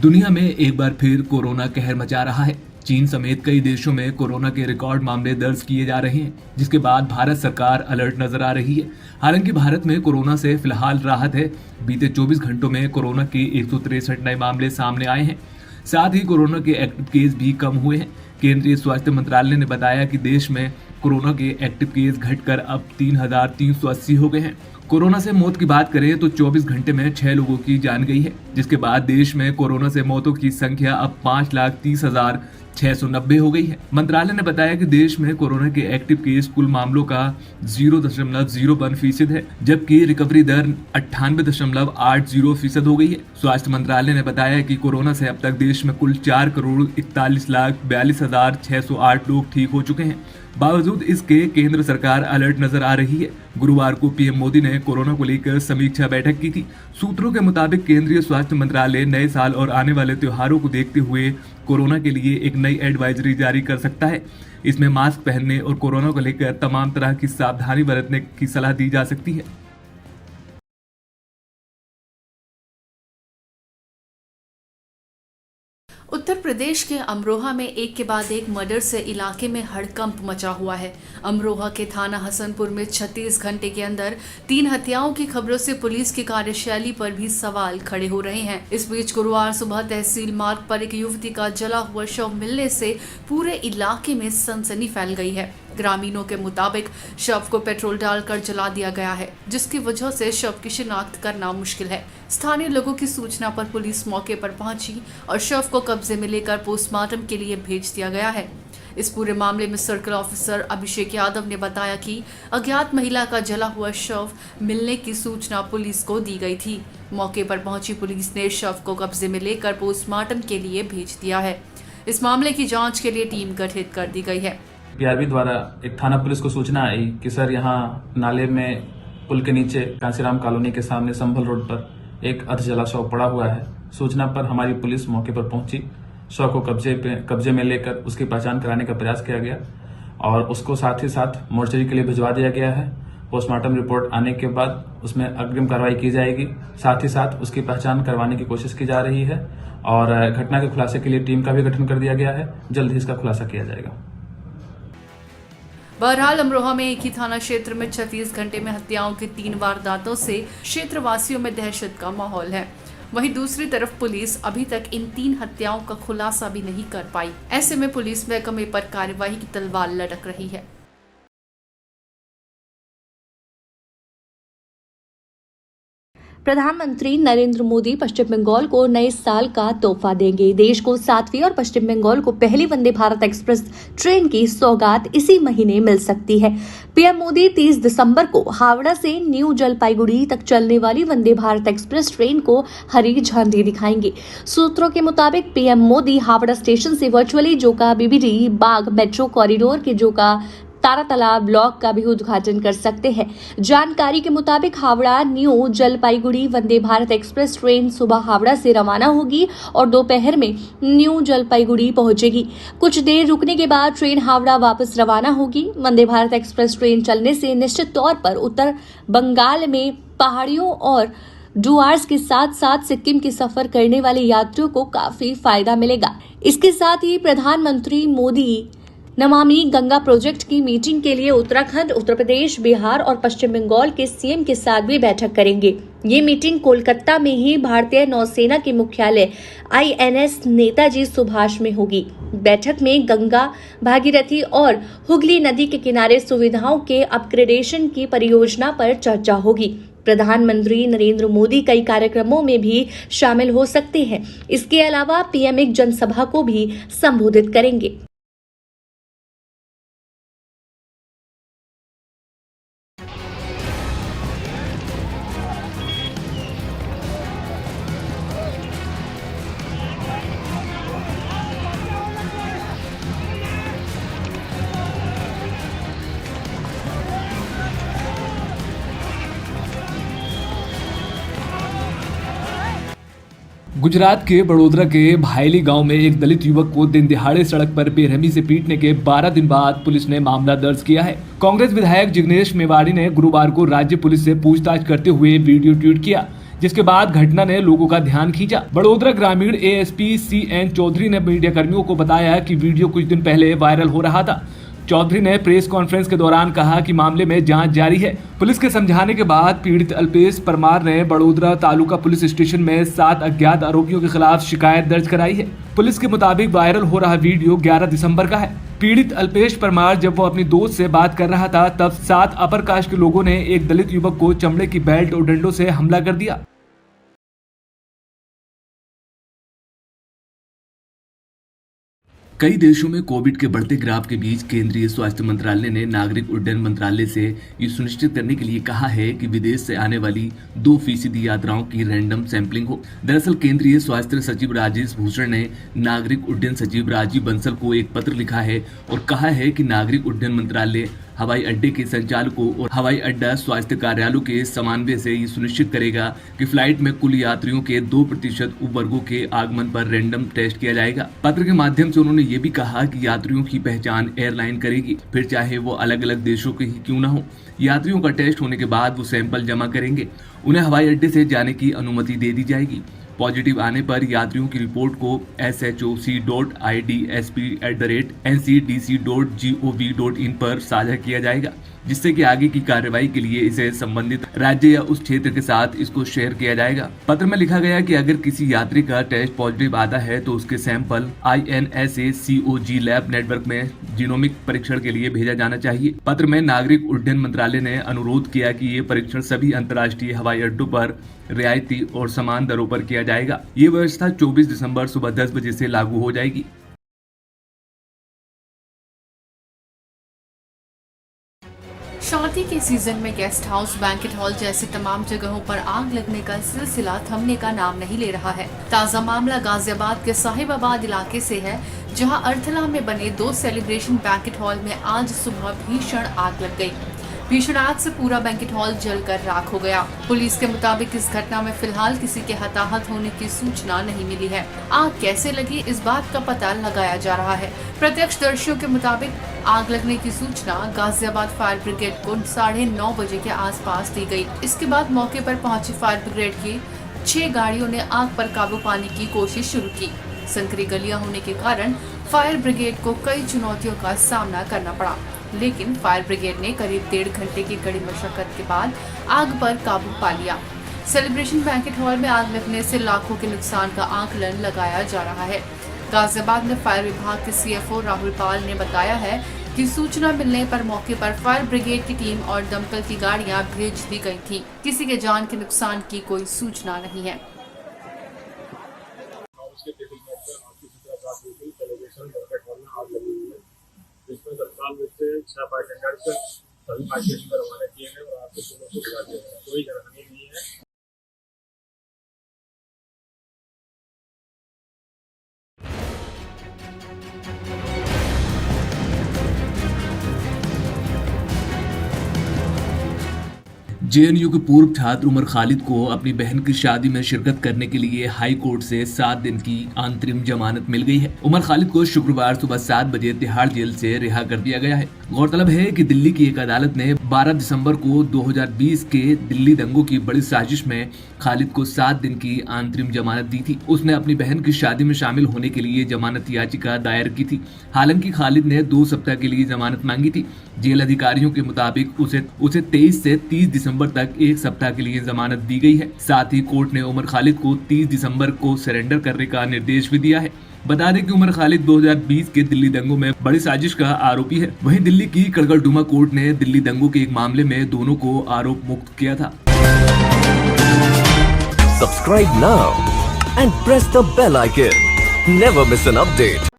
दुनिया में एक बार फिर कोरोना कहर मचा रहा है। चीन समेत कई देशों में कोरोना के रिकॉर्ड मामले दर्ज किए जा रहे हैं, जिसके बाद भारत सरकार अलर्ट नजर आ रही है। हालांकि भारत में कोरोना से फिलहाल राहत है। बीते 24 घंटों में कोरोना के 163 नए मामले सामने आए हैं। साथ ही कोरोना के एक्टिव केस भी कम हुए हैं। केंद्रीय स्वास्थ्य मंत्रालय ने बताया कि देश में कोरोना के एक्टिव केस घटकर अब 3,380 हो गए हैं। कोरोना से मौत की बात करें तो 24 घंटे में 6 लोगों की जान गई है, जिसके बाद देश में कोरोना से मौतों की संख्या अब 5,30,690 हो गई है। मंत्रालय ने बताया कि देश में कोरोना के एक्टिव केस कुल मामलों का 0.01% है, जबकि रिकवरी दर 98.80% हो गई है। स्वास्थ्य मंत्रालय ने बताया कि कोरोना से अब तक देश में कुल 4,41,42,608 लोग ठीक हो चुके हैं। बावजूद इसके केंद्र सरकार अलर्ट नजर आ रही है। गुरुवार को पीएम मोदी ने कोरोना को लेकर समीक्षा बैठक की थी। सूत्रों के मुताबिक केंद्रीय स्वास्थ्य मंत्रालय नए साल और आने वाले त्योहारों को देखते हुए कोरोना के लिए एक नई एडवाइजरी जारी कर सकता है। इसमें मास्क पहनने और कोरोना को लेकर तमाम तरह की सावधानी बरतने की सलाह दी जा सकती है। उत्तर प्रदेश के अमरोहा में एक के बाद एक मर्डर से इलाके में हड़कंप मचा हुआ है। अमरोहा के थाना हसनपुर में 36 घंटे के अंदर 3 हत्याओं की खबरों से पुलिस की कार्यशैली पर भी सवाल खड़े हो रहे हैं। इस बीच गुरुवार सुबह तहसील मार्ग पर एक युवती का जला हुआ शव मिलने से पूरे इलाके में सनसनी फैल गई है। ग्रामीणों के मुताबिक शव को पेट्रोल डालकर जला दिया गया है, जिसकी वजह से शव की शिनाख्त करना मुश्किल है। स्थानीय लोगों की सूचना पर पुलिस मौके पर पहुंची और शव को कब्जे में लेकर पोस्टमार्टम के लिए भेज दिया गया है। इस पूरे मामले में सर्कल ऑफिसर अभिषेक यादव ने बताया कि अज्ञात महिला का जला हुआ शव मिलने की सूचना पुलिस को दी गई थी। मौके पर पहुंची पुलिस ने शव को कब्जे में लेकर पोस्टमार्टम के लिए भेज दिया है। इस मामले की जाँच के लिए टीम गठित कर दी गई है। पीआरबी द्वारा एक थाना पुलिस को सूचना आई कि सर यहाँ नाले में पुल के नीचे कांसीराम कॉलोनी के सामने संभल रोड पर एक अर्धजला शव पड़ा हुआ है। सूचना पर हमारी पुलिस मौके पर पहुंची। शव को कब्जे में लेकर उसकी पहचान कराने का प्रयास किया गया और उसको साथ ही साथ मोर्चरी के लिए भिजवा दिया गया है। पोस्टमार्टम रिपोर्ट आने के बाद उसमें अग्रिम कार्रवाई की जाएगी। साथ ही साथ उसकी पहचान करवाने की कोशिश की जा रही है और घटना के खुलासे के लिए टीम का भी गठन कर दिया गया है। जल्द ही इसका खुलासा किया जाएगा। बहरहाल अमरोहा में एक ही थाना क्षेत्र में 36 घंटे में हत्याओं की 3 वारदातों से क्षेत्रवासियों में दहशत का माहौल है। वहीं दूसरी तरफ पुलिस अभी तक इन 3 हत्याओं का खुलासा भी नहीं कर पाई। ऐसे में पुलिस महकमे पर कार्यवाही की तलवार लटक रही है। प्रधानमंत्री नरेंद्र मोदी पश्चिम बंगाल को नए साल का तोहफा देंगे। देश को 7वीं और पश्चिम बंगाल को पहली वंदे भारत एक्सप्रेस ट्रेन की सौगात इसी महीने मिल सकती है। पीएम मोदी 30 दिसंबर को हावड़ा से न्यू जलपाईगुड़ी तक चलने वाली वंदे भारत एक्सप्रेस ट्रेन को हरी झंडी दिखाएंगे। सूत्रों के मुताबिक पीएम मोदी हावड़ा स्टेशन से वर्चुअली जोका बीबीडी बाग मेट्रो कॉरिडोर के जोका तारा तालाब ब्लॉक का भी उद्घाटन कर सकते हैं। जानकारी के मुताबिक Howrah new Jalpaiguri Vande Bharat express train सुबह हावड़ा से रवाना होगी और दोपहर में न्यू जलपाईगुड़ी पहुंचेगी। कुछ देर रुकने के बाद ट्रेन हावड़ा वापस रवाना होगी। वंदे भारत एक्सप्रेस ट्रेन चलने से निश्चित तौर पर उत्तर बंगाल में पहाड़ियों और डुआर्स के साथ साथ सिक्किम की सफर करने वाले यात्रियों को काफी फायदा मिलेगा। इसके साथ ही प्रधानमंत्री मोदी नमामि गंगा प्रोजेक्ट की मीटिंग के लिए उत्तराखंड, उत्तर प्रदेश, बिहार और पश्चिम बंगाल के सीएम के साथ भी बैठक करेंगे। ये मीटिंग कोलकाता में ही भारतीय नौसेना के मुख्यालय INS नेताजी सुभाष में होगी। बैठक में गंगा, भागीरथी और हुगली नदी के किनारे सुविधाओं के अपग्रेडेशन की परियोजना पर चर्चा होगी। प्रधानमंत्री नरेंद्र मोदी कई कार्यक्रमों में भी शामिल हो सकते हैं। इसके अलावा पीएम एक जनसभा को भी संबोधित करेंगे। गुजरात के बड़ोदरा के भायली गांव में एक दलित युवक को दिन दिहाड़े सड़क पर बेरहमी से पीटने के 12 दिन बाद पुलिस ने मामला दर्ज किया है। कांग्रेस विधायक जिग्नेश मेवाड़ी ने गुरुवार को राज्य पुलिस से पूछताछ करते हुए वीडियो ट्वीट किया, जिसके बाद घटना ने लोगों का ध्यान खींचा। बड़ोदरा ग्रामीण एएसपी CN चौधरी ने मीडिया कर्मियों को बताया कि वीडियो कुछ दिन पहले वायरल हो रहा था। चौधरी ने प्रेस कॉन्फ्रेंस के दौरान कहा कि मामले में जांच जारी है। पुलिस के समझाने के बाद पीड़ित अल्पेश परमार ने बड़ोदरा तालुका पुलिस स्टेशन में 7 अज्ञात आरोपियों के खिलाफ शिकायत दर्ज कराई है। पुलिस के मुताबिक वायरल हो रहा वीडियो 11 दिसंबर का है। पीड़ित अल्पेश परमार जब वो अपनी दोस्त से बात कर रहा था तब 7 अपर कास्ट के लोगों ने एक दलित युवक को चमड़े की बेल्ट और डंडों से हमला कर दिया। कई देशों में कोविड के बढ़ते ग्राफ के बीच केंद्रीय स्वास्थ्य मंत्रालय ने नागरिक उड्डयन मंत्रालय से ये सुनिश्चित करने के लिए कहा है कि विदेश से आने वाली 2% यात्राओं की रैंडम सैंपलिंग हो। दरअसल केंद्रीय स्वास्थ्य सचिव राजेश भूषण ने नागरिक उड्डयन सचिव राजीव बंसल को एक पत्र लिखा है और कहा है कि नागरिक उड्डयन मंत्रालय हवाई अड्डे के संचालकों और हवाई अड्डा स्वास्थ्य कार्यालयों के समन्वय से ये सुनिश्चित करेगा कि फ्लाइट में कुल यात्रियों के 2% उपवर्गों के आगमन पर रैंडम टेस्ट किया जाएगा। पत्र के माध्यम से उन्होंने ये भी कहा कि यात्रियों की पहचान एयरलाइन करेगी, फिर चाहे वो अलग अलग देशों के ही क्यों न हो। यात्रियों का टेस्ट होने के बाद वो सैंपल जमा करेंगे, उन्हें हवाई अड्डे से जाने की अनुमति दे दी जाएगी। पॉजिटिव आने पर यात्रियों की रिपोर्ट को shoc.idsp@ncdc.gov.in पर साझा किया जाएगा, जिससे कि आगे की कार्रवाई के लिए इसे संबंधित राज्य या उस क्षेत्र के साथ इसको शेयर किया जाएगा। पत्र में लिखा गया कि अगर किसी यात्री का टेस्ट पॉजिटिव आता है तो उसके सैंपल INSA-COG लैब नेटवर्क में जीनोमिक परीक्षण के लिए भेजा जाना चाहिए। पत्र में नागरिक उड्डयन मंत्रालय ने अनुरोध किया कि ये परीक्षण सभी अंतर्राष्ट्रीय हवाई अड्डों पर रियायती और समान दरों पर किया जाएगा। ये व्यवस्था 24 दिसंबर सुबह 10 बजे से लागू हो जाएगी। शादी के सीजन में गेस्ट हाउस, बैंकेट हॉल जैसी तमाम जगहों पर आग लगने का सिलसिला थमने का नाम नहीं ले रहा है। ताजा मामला गाजियाबाद के साहिबाबाद इलाके से है, जहां अर्थला में बने 2 सेलिब्रेशन बैंकेट हॉल में आज सुबह भीषण आग लग गई। भीषण आग से पूरा बैंकेट हॉल जलकर राख हो गया। पुलिस के मुताबिक इस घटना में फिलहाल किसी के हताहत होने की सूचना नहीं मिली है। आग कैसे लगी, इस बात का पता लगाया जा रहा है। प्रत्यक्षदर्शियों के मुताबिक आग लगने की सूचना गाजियाबाद फायर ब्रिगेड को 9:30 बजे के आसपास दी गई। इसके बाद मौके पर पहुंची फायर ब्रिगेड की 6 गाड़ियों ने आग पर काबू पाने की कोशिश शुरू की। संकरी गलियां होने के कारण फायर ब्रिगेड को कई चुनौतियों का सामना करना पड़ा, लेकिन फायर ब्रिगेड ने करीब 1.5 घंटे की कड़ी मशक्कत के बाद आग पर काबू पा लिया। सेलिब्रेशन बैंकेट हॉल में आग लगने से लाखों के नुकसान का आकलन लगाया जा रहा है। गाजियाबाद में फायर विभाग के CFO राहुल पाल ने बताया है कि सूचना मिलने पर मौके पर फायर ब्रिगेड की टीम और दमकल की गाड़ियां भेज दी गई थी। किसी के जान के नुकसान की कोई सूचना नहीं है। इसमें तत्काल रूप से 6 फायर टेंडर्स सभी फायर स्टेशन पर रवाना किए हैं और आपको दोनों को बुला दिया है। कोई जनहानि नहीं है। JNU के पूर्व छात्र उमर खालिद को अपनी बहन की शादी में शिरकत करने के लिए हाई कोर्ट से 7 दिन की अंतरिम जमानत मिल गई है। उमर खालिद को शुक्रवार सुबह 7 बजे तिहाड़ जेल से रिहा कर दिया गया है। गौरतलब है कि दिल्ली की एक अदालत ने 12 दिसंबर को 2020 के दिल्ली दंगों की बड़ी साजिश में खालिद को 7 दिन की अंतरिम जमानत दी थी। उसने अपनी बहन की शादी में शामिल होने के लिए जमानत याचिका दायर की थी। हालांकि खालिद ने 2 सप्ताह के लिए जमानत मांगी थी। जेल अधिकारियों के मुताबिक उसे 23 से 30 दिसंबर तक 1 सप्ताह के लिए जमानत दी गई है। साथ ही कोर्ट ने उमर खालिद को 30 दिसंबर को सरेंडर करने का निर्देश भी दिया है। बता दें कि उमर खालिद 2020 के दिल्ली दंगों में बड़ी साजिश का आरोपी है। वहीं दिल्ली की कड़गड़डुमा कोर्ट ने दिल्ली दंगों के एक मामले में दोनों को आरोप मुक्त किया था। Subscribe now and press the bell icon. Never miss an update.